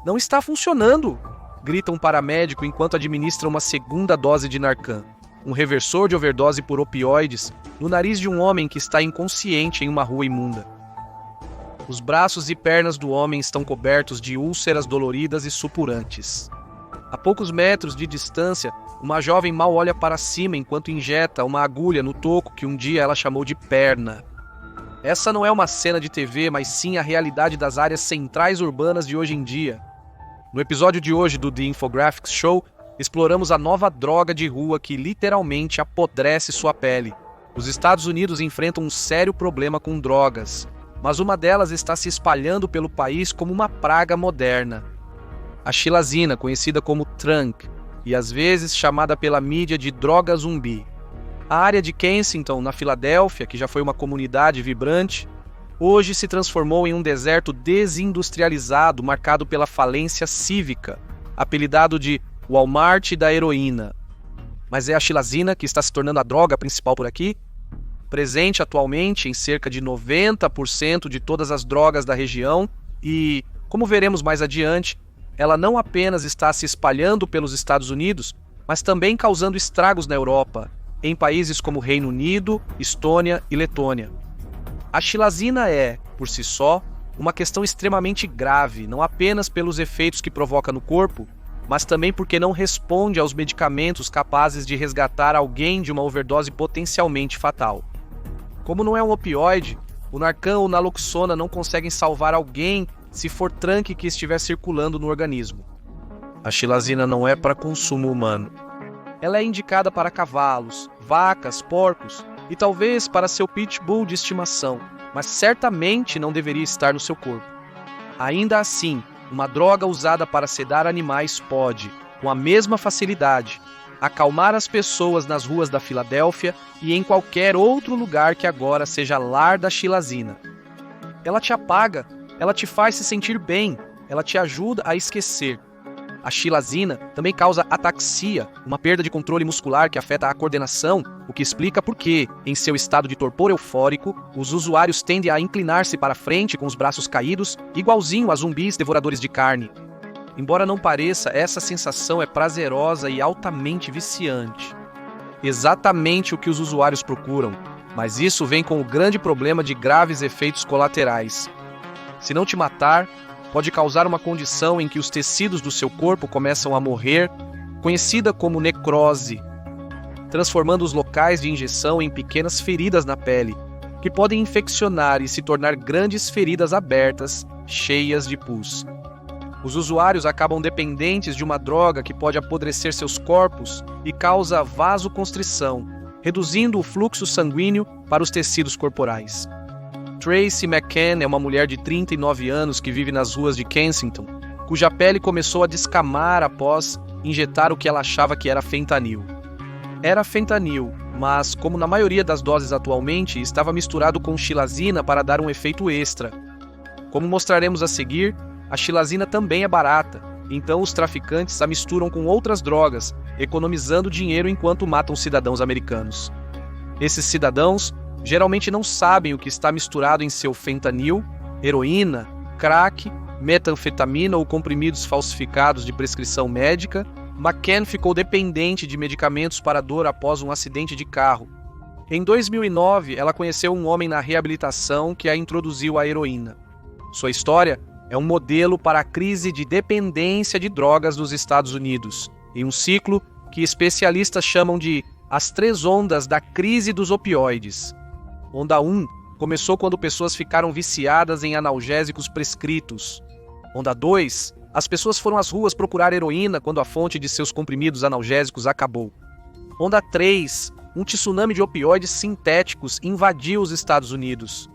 Não está funcionando! Grita um paramédico enquanto administra uma segunda dose de Narcan, um reversor de overdose por opioides, no nariz de um homem que está inconsciente em uma rua imunda. Os braços e pernas do homem estão cobertos de úlceras doloridas e supurantes. A poucos metros de distância, uma jovem mal olha para cima enquanto injeta uma agulha no toco que um dia ela chamou de perna. Essa não é uma cena de TV, mas sim a realidade das áreas centrais urbanas de hoje em dia. No episódio de hoje do The Infographics Show, exploramos a nova droga de rua que literalmente apodrece sua pele. Os Estados Unidos enfrentam um sério problema com drogas, mas uma delas está se espalhando pelo país como uma praga moderna. A xilazina, conhecida como Trunk, e às vezes chamada pela mídia de droga zumbi. A área de Kensington, na Filadélfia, que já foi uma comunidade vibrante, hoje se transformou em um deserto desindustrializado marcado pela falência cívica, apelidado de Walmart da heroína. Mas é a xilazina que está se tornando a droga principal por aqui? Presente atualmente em cerca de 90% de todas as drogas da região e, como veremos mais adiante, ela não apenas está se espalhando pelos Estados Unidos, mas também causando estragos na Europa, em países como Reino Unido, Estônia e Letônia. A xilazina é, por si só, uma questão extremamente grave, não apenas pelos efeitos que provoca no corpo, mas também porque não responde aos medicamentos capazes de resgatar alguém de uma overdose potencialmente fatal. Como não é um opioide, o Narcan ou Naloxona não conseguem salvar alguém se for Trunk que estiver circulando no organismo. A xilazina não é para consumo humano. Ela é indicada para cavalos, vacas, porcos e talvez para seu pitbull de estimação, mas certamente não deveria estar no seu corpo. Ainda assim, uma droga usada para sedar animais pode, com a mesma facilidade, acalmar as pessoas nas ruas da Filadélfia e em qualquer outro lugar que agora seja lar da xilazina. Ela te apaga, ela te faz se sentir bem, ela te ajuda a esquecer. A xilazina também causa ataxia, uma perda de controle muscular que afeta a coordenação, o que explica por que, em seu estado de torpor eufórico, os usuários tendem a inclinar-se para frente com os braços caídos, igualzinho a zumbis devoradores de carne. Embora não pareça, essa sensação é prazerosa e altamente viciante. Exatamente o que os usuários procuram, mas isso vem com o grande problema de graves efeitos colaterais. Se não te matar, pode causar uma condição em que os tecidos do seu corpo começam a morrer, conhecida como necrose, transformando os locais de injeção em pequenas feridas na pele, que podem infeccionar e se tornar grandes feridas abertas, cheias de pus. Os usuários acabam dependentes de uma droga que pode apodrecer seus corpos e causa vasoconstrição, reduzindo o fluxo sanguíneo para os tecidos corporais. Tracy McCann é uma mulher de 39 anos que vive nas ruas de Kensington, cuja pele começou a descamar após injetar o que ela achava que era fentanil. Era fentanil, mas, como na maioria das doses atualmente, estava misturado com xilazina para dar um efeito extra. Como mostraremos a seguir, a xilazina também é barata, então os traficantes a misturam com outras drogas, economizando dinheiro enquanto matam cidadãos americanos. Esses cidadãos geralmente não sabem o que está misturado em seu fentanil, heroína, crack, metanfetamina ou comprimidos falsificados de prescrição médica. McCann ficou dependente de medicamentos para dor após um acidente de carro. Em 2009, ela conheceu um homem na reabilitação que a introduziu à heroína. Sua história é um modelo para a crise de dependência de drogas nos Estados Unidos, em um ciclo que especialistas chamam de as 3 ondas da crise dos opioides. Onda 1 começou quando pessoas ficaram viciadas em analgésicos prescritos. Onda 2, as pessoas foram às ruas procurar heroína quando a fonte de seus comprimidos analgésicos acabou. Onda 3, um tsunami de opioides sintéticos invadiu os Estados Unidos.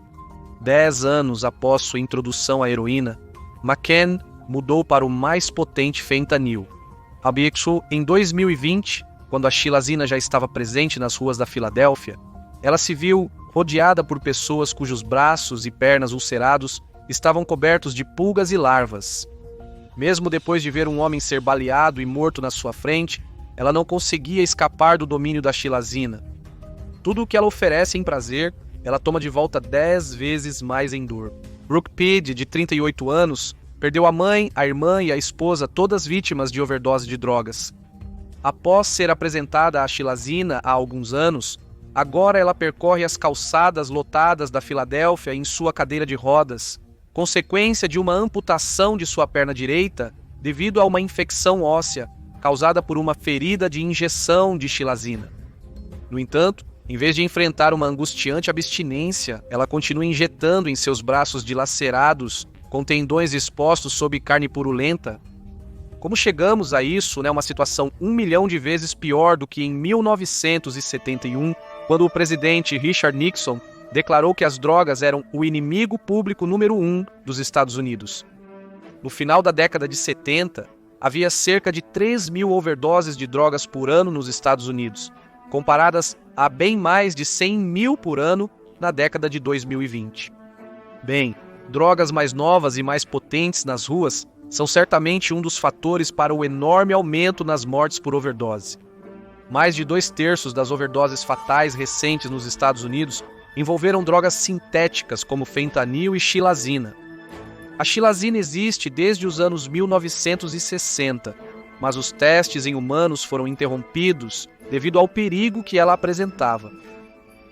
10 anos após sua introdução à heroína, McCann mudou para o mais potente fentanil. Em 2020, quando a xilazina já estava presente nas ruas da Filadélfia, ela se viu rodeada por pessoas cujos braços e pernas ulcerados estavam cobertos de pulgas e larvas. Mesmo depois de ver um homem ser baleado e morto na sua frente, ela não conseguia escapar do domínio da xilazina. Tudo o que ela oferece em prazer, ela toma de volta 10 vezes mais em dor. Brooke Pede, de 38 anos, Perdeu a mãe, a irmã e a esposa, todas vítimas de overdose de drogas. Após ser apresentada a xilazina há alguns anos, agora ela percorre as calçadas lotadas da Filadélfia em sua cadeira de rodas, consequência de uma amputação de sua perna direita devido a uma infecção óssea causada por uma ferida de injeção de xilazina. No entanto, em vez de enfrentar uma angustiante abstinência, ela continua injetando em seus braços dilacerados, com tendões expostos sob carne purulenta. Como chegamos a isso, uma situação 1 milhão de vezes pior do que em 1971, quando o presidente Richard Nixon declarou que as drogas eram o inimigo público número 1 dos Estados Unidos. No final da década de 70, havia cerca de 3 mil overdoses de drogas por ano nos Estados Unidos, comparadas a bem mais de 100 mil por ano na década de 2020. Bem, drogas mais novas e mais potentes nas ruas são certamente um dos fatores para o enorme aumento nas mortes por overdose. Mais de 2/3 das overdoses fatais recentes nos Estados Unidos envolveram drogas sintéticas como fentanil e xilazina. A xilazina existe desde os anos 1960, mas os testes em humanos foram interrompidos devido ao perigo que ela apresentava.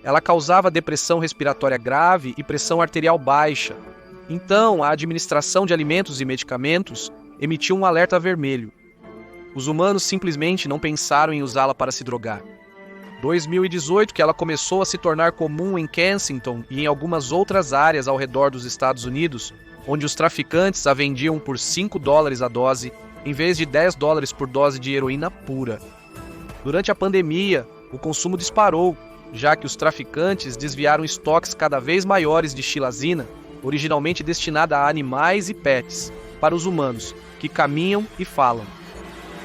Ela causava depressão respiratória grave e pressão arterial baixa. Então, a Administração de Alimentos e Medicamentos emitiu um alerta vermelho. Os humanos simplesmente não pensaram em usá-la para se drogar. 2018, que ela começou a se tornar comum em Kensington e em algumas outras áreas ao redor dos Estados Unidos, onde os traficantes a vendiam por $5 a dose, em vez de $10 por dose de heroína pura. Durante a pandemia, o consumo disparou, já que os traficantes desviaram estoques cada vez maiores de xilazina, originalmente destinada a animais e pets, para os humanos, que caminham e falam.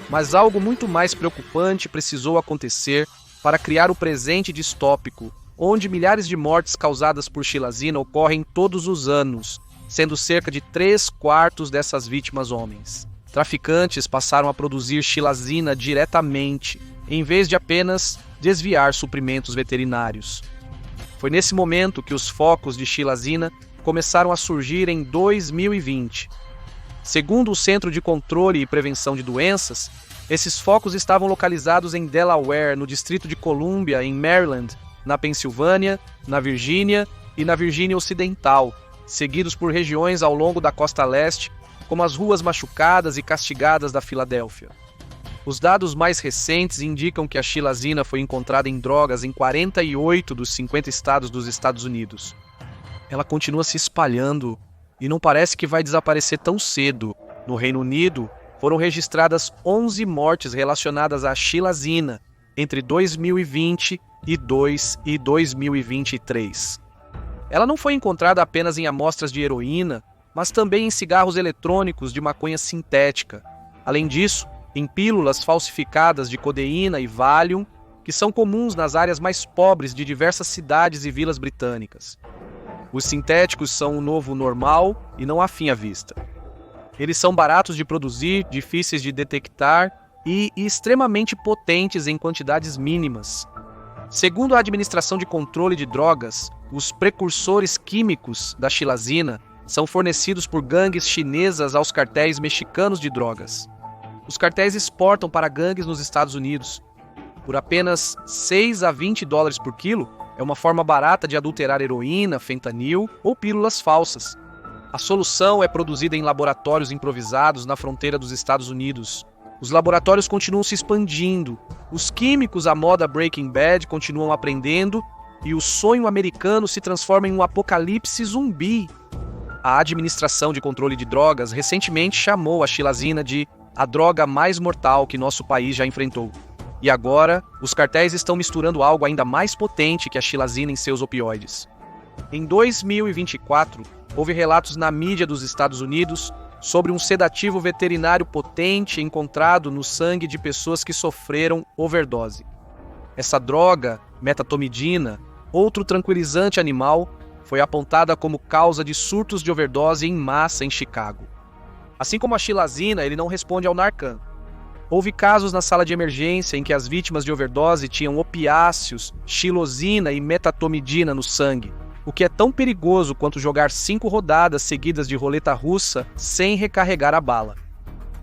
Mas algo muito mais preocupante precisou acontecer para criar o presente distópico, onde milhares de mortes causadas por xilazina ocorrem todos os anos, sendo cerca de 3/4 dessas vítimas homens. Traficantes passaram a produzir xilazina diretamente, em vez de apenas desviar suprimentos veterinários. Foi nesse momento que os focos de xilazina começaram a surgir em 2020. Segundo o Centro de Controle e Prevenção de Doenças, esses focos estavam localizados em Delaware, no Distrito de Colômbia, em Maryland, na Pensilvânia, na Virgínia e na Virgínia Ocidental, seguidos por regiões ao longo da costa leste, como as ruas machucadas e castigadas da Filadélfia. Os dados mais recentes indicam que a xilazina foi encontrada em drogas em 48 dos 50 estados dos Estados Unidos. Ela continua se espalhando e não parece que vai desaparecer tão cedo. No Reino Unido, foram registradas 11 mortes relacionadas à xilazina entre 2022 e 2023. Ela não foi encontrada apenas em amostras de heroína, mas também em cigarros eletrônicos de maconha sintética. Além disso, em pílulas falsificadas de codeína e Valium, que são comuns nas áreas mais pobres de diversas cidades e vilas britânicas. Os sintéticos são o novo normal e não há fim à vista. Eles são baratos de produzir, difíceis de detectar e extremamente potentes em quantidades mínimas. Segundo a Administração de Controle de Drogas, os precursores químicos da xilazina são fornecidos por gangues chinesas aos cartéis mexicanos de drogas. Os cartéis exportam para gangues nos Estados Unidos. Por apenas $6 a $20 por quilo, é uma forma barata de adulterar heroína, fentanil ou pílulas falsas. A solução é produzida em laboratórios improvisados na fronteira dos Estados Unidos. Os laboratórios continuam se expandindo, os químicos à moda Breaking Bad continuam aprendendo e o sonho americano se transforma em um apocalipse zumbi. A Administração de Controle de Drogas recentemente chamou a xilazina de a droga mais mortal que nosso país já enfrentou. E agora, os cartéis estão misturando algo ainda mais potente que a xilazina em seus opioides. Em 2024, houve relatos na mídia dos Estados Unidos sobre um sedativo veterinário potente encontrado no sangue de pessoas que sofreram overdose. Essa droga, metatomidina, outro tranquilizante animal, foi apontada como causa de surtos de overdose em massa em Chicago. Assim como a xilazina, ele não responde ao Narcan. Houve casos na sala de emergência em que as vítimas de overdose tinham opiáceos, xilozina e metatomidina no sangue, o que é tão perigoso quanto jogar 5 rodadas seguidas de roleta russa sem recarregar a bala.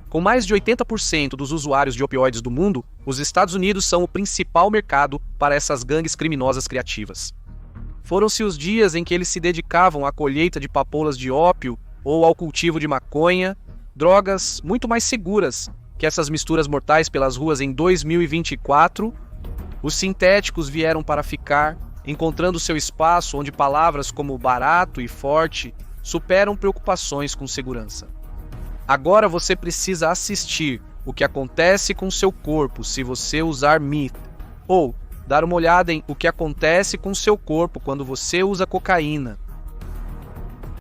Com mais de 80% dos usuários de opioides do mundo, os Estados Unidos são o principal mercado para essas gangues criminosas criativas. Foram-se os dias em que eles se dedicavam à colheita de papoulas de ópio ou ao cultivo de maconha, drogas muito mais seguras que essas misturas mortais pelas ruas em 2024. Os sintéticos vieram para ficar, encontrando seu espaço onde palavras como barato e forte superam preocupações com segurança. Agora você precisa assistir o que acontece com seu corpo se você usar meth, ou dar uma olhada em o que acontece com seu corpo quando você usa cocaína.